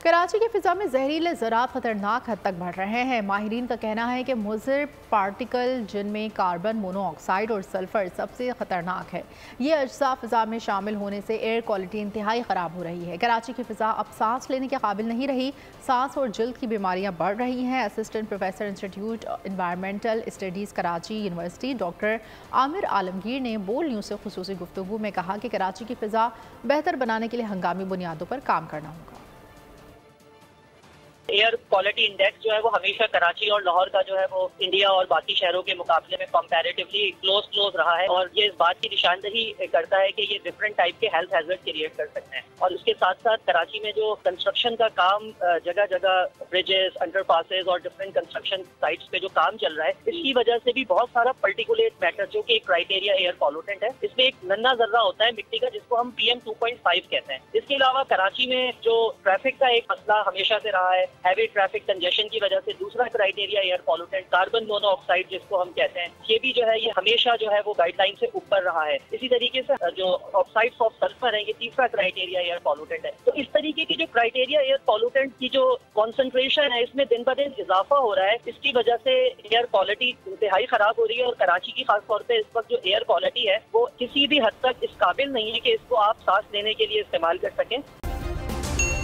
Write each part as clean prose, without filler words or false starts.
कराची की फिजा में जहरीले ज़रात खतरनाक हद तक बढ़ रहे हैं। माहिरीन का कहना है कि मुज़र पार्टिकल जिनमें कार्बन मोनोऑक्साइड और सल्फ़र सबसे ख़तरनाक है, ये अज्जा फिजा में शामिल होने से एयर क्वालिटी इंतहाई ख़राब हो रही है। कराची की फिजा अब सांस लेने के काबिल नहीं रही, सांस और जल्द की बीमारियाँ बढ़ रही हैं। Assistant professor institute environmental studies Karachi university doctor Aamir Alamgir ने बोल न्यूज़ से खुसूसी गुफ्तगू में कहा कि कराची की फिजा बेहतर बनाने के लिए हंगामी बुनियादों पर काम करना होगा। एयर क्वालिटी इंडेक्स जो है वो हमेशा कराची और लाहौर का जो है वो इंडिया और बाकी शहरों के मुकाबले में कंपैरेटिवली क्लोज रहा है, और ये इस बात की निशानदही करता है कि ये डिफरेंट टाइप के हेल्थ हैजर्ड क्रिएट कर सकते हैं। और उसके साथ साथ कराची में जो कंस्ट्रक्शन का काम जगह जगह ब्रिजेस, अंडरपासेस और डिफरेंट कंस्ट्रक्शन साइट्स पे जो काम चल रहा है, इसकी वजह से भी बहुत सारा पर्टिकुलेट मैटर जो कि एक क्राइटेरिया एयर पॉल्यूटेंट है, इसमें एक नन्हा जर्रा होता है मिट्टी का जिसको हम PM 2.5 कहते हैं। इसके अलावा कराची में जो ट्रैफिक का एक मसला हमेशा से रहा है, हैवी ट्रैफिक कंजेशन की वजह से दूसरा criteria air pollutant carbon monoxide जिसको हम कहते हैं, ये भी जो है ये हमेशा जो है वो गाइडलाइन से ऊपर रहा है। इसी तरीके से जो ऑक्साइड्स ऑफ सल्फर है, ये तीसरा क्राइटेरिया एयर पॉल्यूटेंट है। तो इस तरीके की जो क्राइटेरिया एयर पॉल्यूटेंट की जो कॉन्सेंट्रेशन है, इसमें दिन ब दिन इजाफा हो रहा है। इसकी वजह से एयर क्वालिटी इंतहाई खराब हो रही है, और कराची की खासतौर पर इस वक्त जो एयर क्वालिटी है वो किसी भी हद तक इस काबिल नहीं है कि इसको आप सांस लेने के लिए इस्तेमाल कर सकें।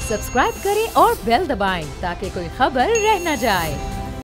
सब्सक्राइब करें और बेल दबाएं ताकि कोई खबर रह न जाए।